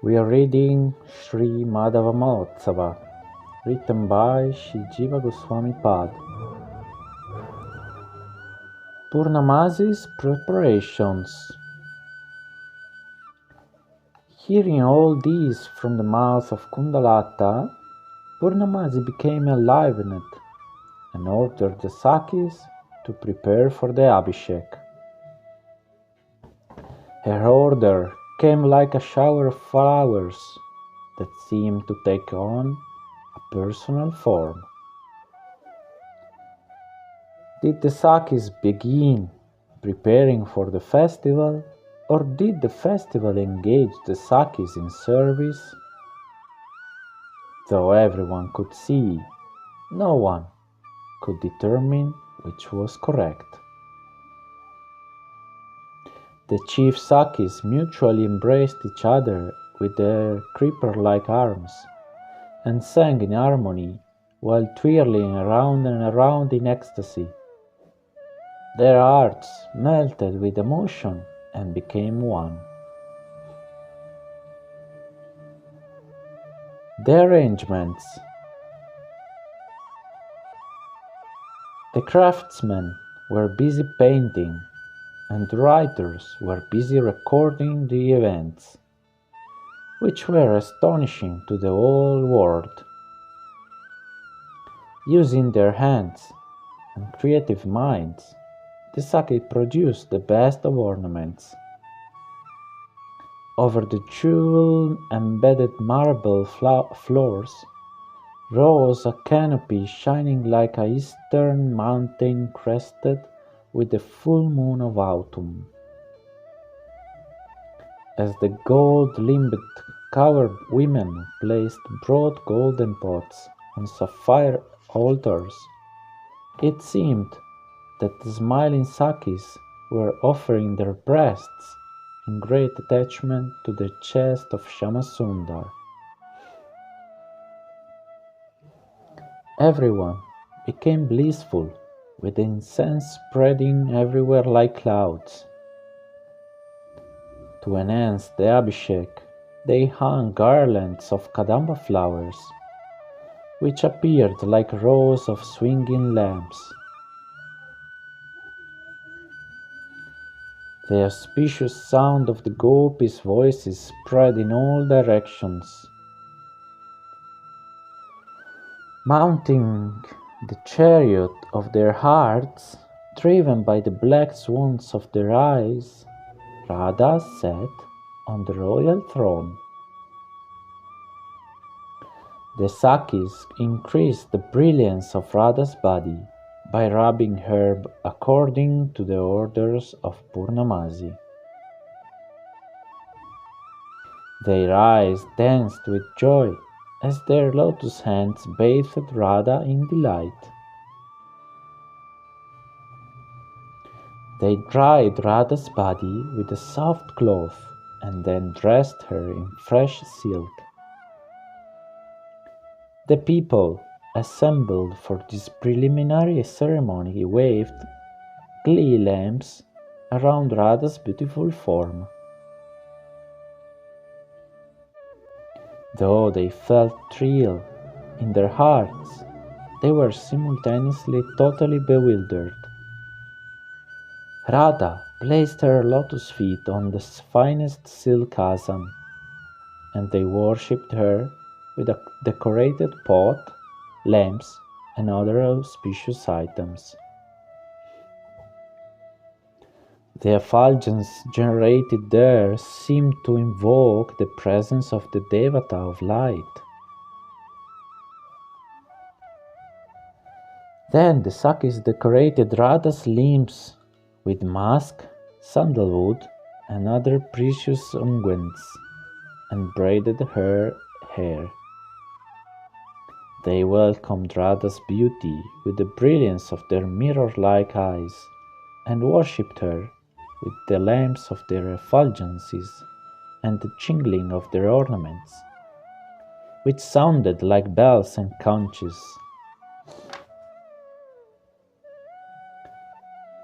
We are reading Sri Madhava Mahotsava, written by Srila Jiva Goswamipada. Purnamasi's preparations. Hearing all this from the mouth of Kundalata, Purnamasi became enlivened and ordered the Sakis to prepare for the Abhishek. Her order came like a shower of flowers that seemed to take on a personal form. Did the Sakis begin preparing for the festival, or did the festival engage the Sakis in service? Though everyone could see, no one could determine which was correct. The chief Sakis mutually embraced each other with their creeper-like arms, and sang in harmony while twirling around and around in ecstasy. Their hearts melted with emotion and became one. The arrangements. The craftsmen were busy painting, and the writers were busy recording the events, which were astonishing to the whole world. Using their hands and creative minds, the Sakis produced the best of ornaments. Over the jewel-embedded marble floors rose a canopy shining like a eastern mountain crested with the full moon of autumn. As the gold-limbed covered women placed broad golden pots on sapphire altars, it seemed that the smiling Sakis were offering their breasts in great attachment to the chest of Shyamasundar. Everyone became blissful, with incense spreading everywhere like clouds. To enhance the Abhishek, they hung garlands of Kadamba flowers, which appeared like rows of swinging lamps. The auspicious sound of the gopis' voices spread in all directions. Mounting the chariot of their hearts, driven by the black swans of their eyes, Radha sat on the royal throne. The Sakis increased the brilliance of Radha's body by rubbing her according to the orders of Purnamasi. Their eyes danced with joy as their lotus hands bathed Radha in delight. They dried Radha's body with a soft cloth and then dressed her in fresh silk. The people assembled for this preliminary ceremony waved glee lamps around Radha's beautiful form. Though they felt thrill in their hearts, they were simultaneously totally bewildered. Radha placed her lotus feet on the finest silk asan, and they worshipped her with a decorated pot, lamps, and other auspicious items. The effulgence generated there seemed to invoke the presence of the Devata of light. Then the Sakis decorated Radha's limbs with musk, sandalwood, and other precious unguents, and braided her hair. They welcomed Radha's beauty with the brilliance of their mirror-like eyes, and worshipped her with the lamps of their effulgences and the jingling of their ornaments, which sounded like bells and conches.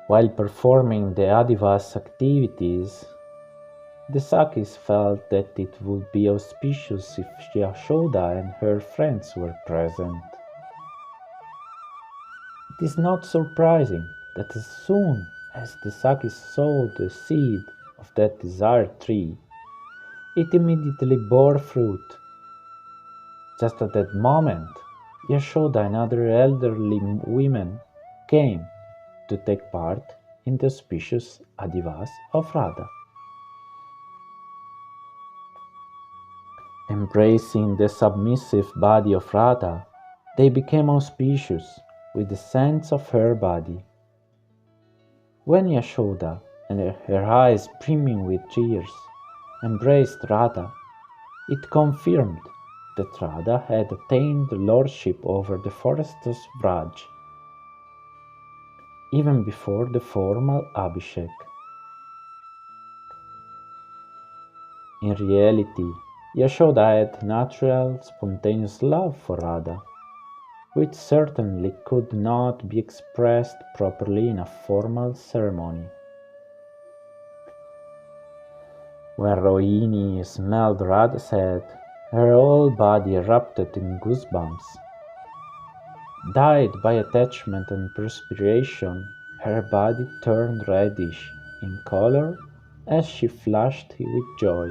While performing the Adivas activities, The Sakis felt that it would be auspicious if Yashoda and her friends were present. It is not surprising that as soon as the Sakis saw the seed of that desired tree, it immediately bore fruit. Just at that moment, Yashoda and other elderly women came to take part in the auspicious adivas of Radha. Embracing the submissive body of Radha, they became auspicious with the scents of her body. When Yashoda, and her eyes brimming with tears, embraced Radha, it confirmed that Radha had attained lordship over the forests of Vraj, even before the formal Abhishek. In reality, Yashoda had natural, spontaneous love for Radha, which certainly could not be expressed properly in a formal ceremony. When Rohini smelled Radha's head, her whole body erupted in goosebumps. Dyed by attachment and perspiration, her body turned reddish in color as she flushed with joy.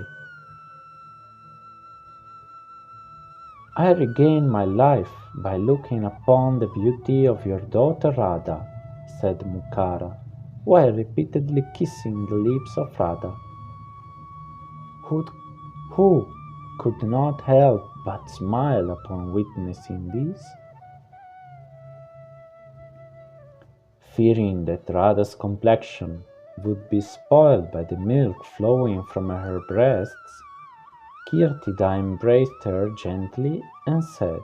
I regained my life by looking upon the beauty of your daughter Radha, said Mukara, while repeatedly kissing the lips of Radha. Who could not help but smile upon witnessing this? Fearing that Radha's complexion would be spoiled by the milk flowing from her breasts, Kirtida embraced her gently and said,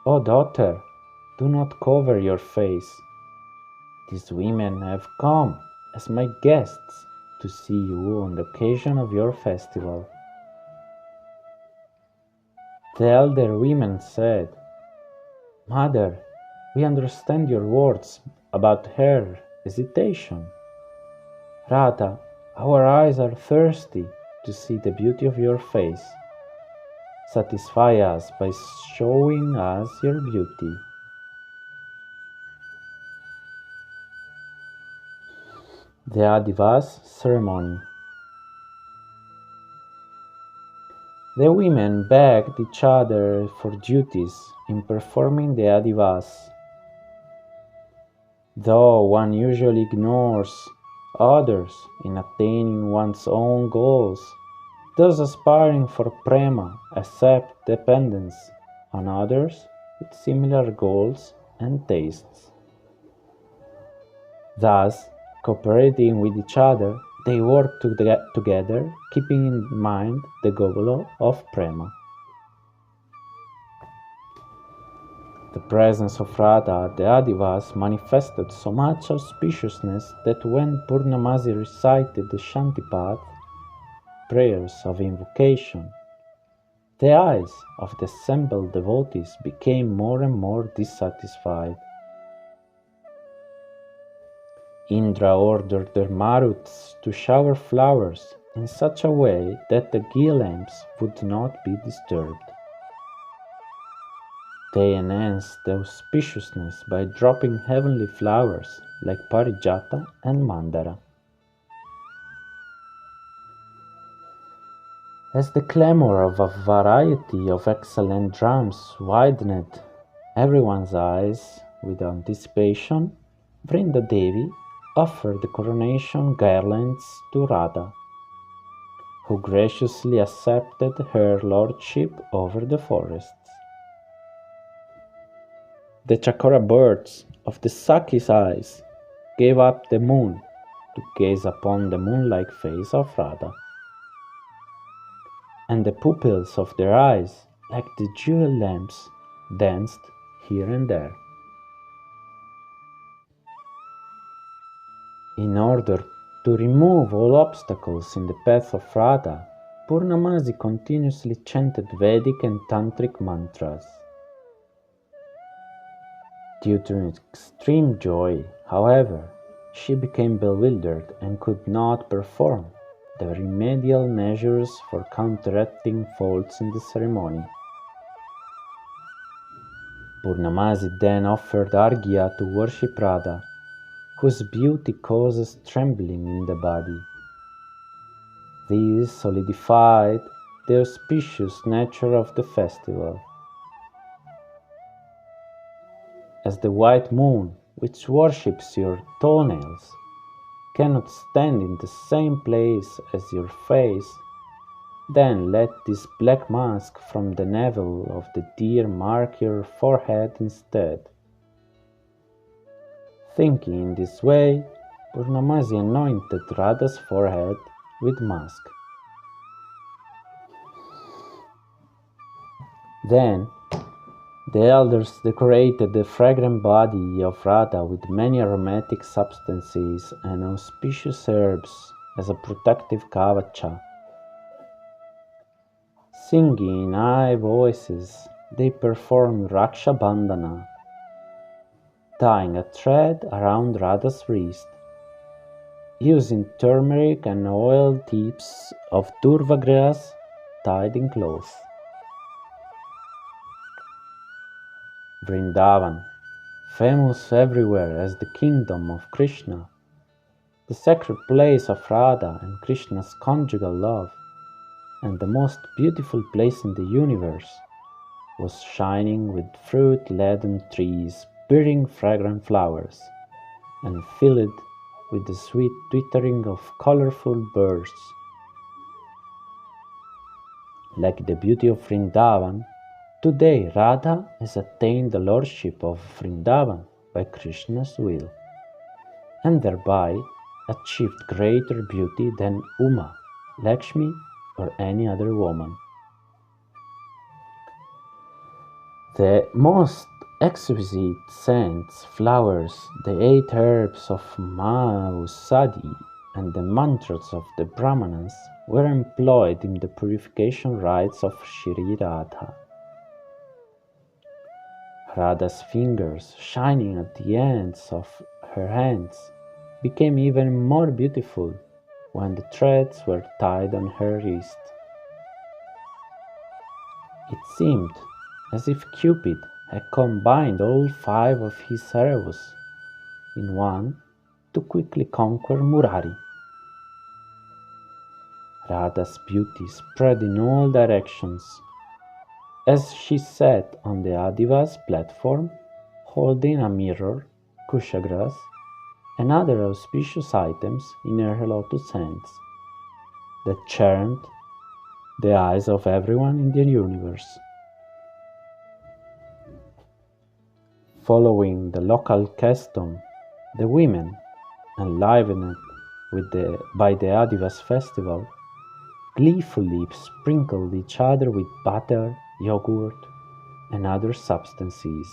"O daughter, do not cover your face. These women have come as my guests to see you on the occasion of your festival." The elder women said, "Mother, we understand your words about her hesitation. Radha, our eyes are thirsty to see the beauty of your face. Satisfy us by showing us your beauty." The Adivas ceremony. The women begged each other for duties in performing the Adivas. Though one usually ignores others in attaining one's own goals, those aspiring for prema accept dependence on others with similar goals and tastes. Thus, cooperating with each other, they work together, keeping in mind the goal of prema. The presence of Radha at the Adivas manifested so much auspiciousness that when Purnamasi recited the Shantipat, prayers of invocation, the eyes of the assembled devotees became more and more dissatisfied. Indra ordered the Maruts to shower flowers in such a way that the ghee lamps would not be disturbed. They enhanced the auspiciousness by dropping heavenly flowers like Parijata and Mandara. As the clamor of a variety of excellent drums widened everyone's eyes with anticipation, Vrinda Devi offered the coronation garlands to Radha, who graciously accepted her lordship over the forests. The chakora birds of the Sakis' eyes gave up the moon to gaze upon the moon-like face of Radha, and the pupils of their eyes, like the jewel lamps, danced here and there. In order to remove all obstacles in the path of Radha, Purnamasi continuously chanted Vedic and Tantric mantras. Due to extreme joy, however, She became bewildered and could not perform the remedial measures for counteracting faults in the ceremony. Purnamasi then offered Arghya to worship Radha, whose beauty causes trembling in the body. This solidified the auspicious nature of the festival. As the white moon, which worships your toenails, cannot stand in the same place as your face, then let this black mask from the navel of the deer mark your forehead instead. Thinking in this way, Purnamasi anointed Radha's forehead with musk. Then the elders decorated the fragrant body of Radha with many aromatic substances and auspicious herbs as a protective kavacha. Singing in high voices, they performed Raksha Bandhana, tying a thread around Radha's wrist, using turmeric and oil tips of durva grass tied in cloth. Vrindavan, famous everywhere as the kingdom of Krishna, the sacred place of Radha and Krishna's conjugal love, and the most beautiful place in the universe, was shining with fruit-laden trees bearing fragrant flowers, and filled with the sweet twittering of colorful birds. Like the beauty of Vrindavan, today Radha has attained the lordship of Vrindavan by Krishna's will, and thereby achieved greater beauty than Uma, Lakshmi, or any other woman. The most exquisite scents, flowers, the 8 herbs of Mahausadhi, and the mantras of the Brahmanas were employed in the purification rites of Shri Radha. Radha's fingers, shining at the ends of her hands, became even more beautiful when the threads were tied on her wrist. It seemed as if Cupid had combined all 5 of his arrows in one to quickly conquer Murari. Radha's beauty spread in all directions as she sat on the Adiva's platform, holding a mirror, kushagras, and other auspicious items in her lotus hands that charmed the eyes of everyone in the universe. Following the local custom, the women, enlivened by the Adivas festival, gleefully sprinkled each other with butter, yogurt, and other substances.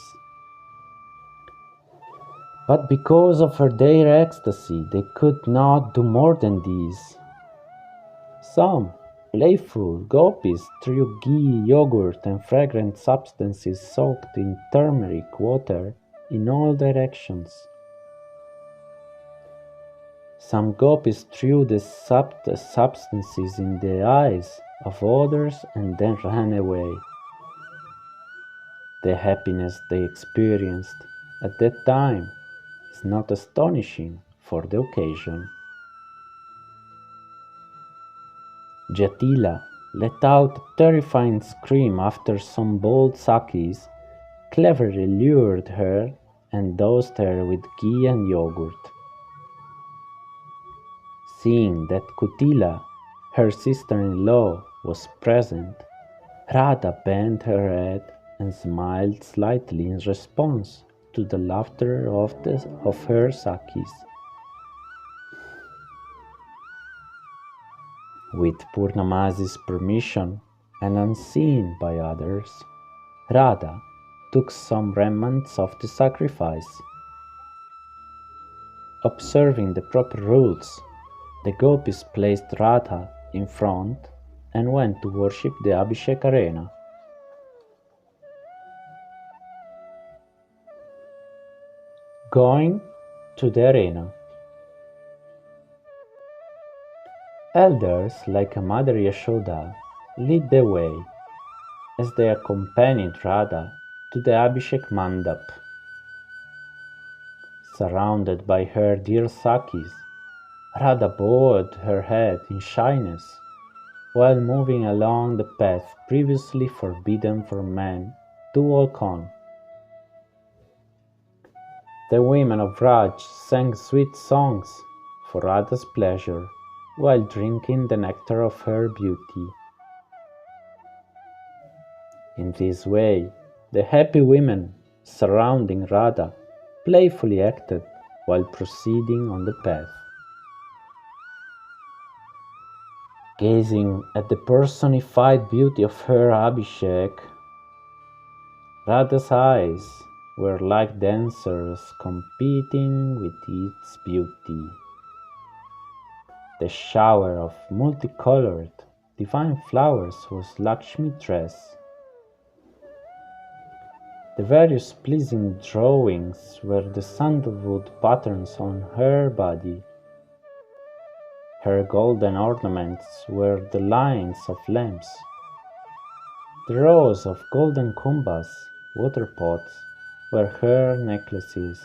But because of their ecstasy, they could not do more than this. Some playful gopis threw ghee, yogurt, and fragrant substances soaked in turmeric water in all directions. Some gopis threw the substances in the eyes of others and then ran away. The happiness they experienced at that time is not astonishing for the occasion. Jatila let out a terrifying scream after some bold Sakis cleverly lured her and dosed her with ghee and yogurt. Seeing that Kutila, her sister-in-law, was present, Radha bent her head and smiled slightly in response to the laughter of her Sakis. With Purnamasi's permission and unseen by others, Radha took some remnants of the sacrifice. Observing the proper rules, the gopis placed Radha in front and went to worship the Abhishek arena. Going to the arena, Elders like Mother Yashoda lead the way as they accompanied Radha to the Abhishek Mandap. Surrounded by her dear Sakis, Radha bowed her head in shyness while moving along the path previously forbidden for men to walk on. The women of Raj sang sweet songs for Radha's pleasure while drinking the nectar of her beauty. In this way, the happy women surrounding Radha playfully acted while proceeding on the path. Gazing at the personified beauty of her Abhishek, Radha's eyes were like dancers competing with its beauty. The shower of multicolored, divine flowers was Lakshmi's dress. The various pleasing drawings were the sandalwood patterns on her body. Her golden ornaments were the lines of lamps. The rows of golden kumbhas, water pots, were her necklaces.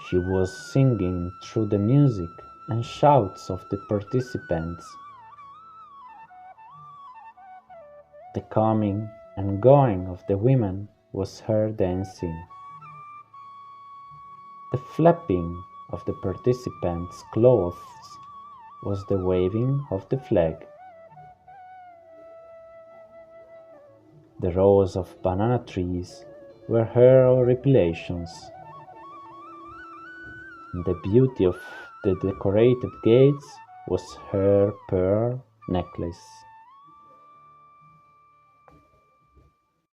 She was singing through the music and shouts of the participants. The coming and going of the women was her dancing. The flapping of the participants' clothes was the waving of the flag. The rows of banana trees were her horripilations. The beauty of the decorated gates was her pearl necklace.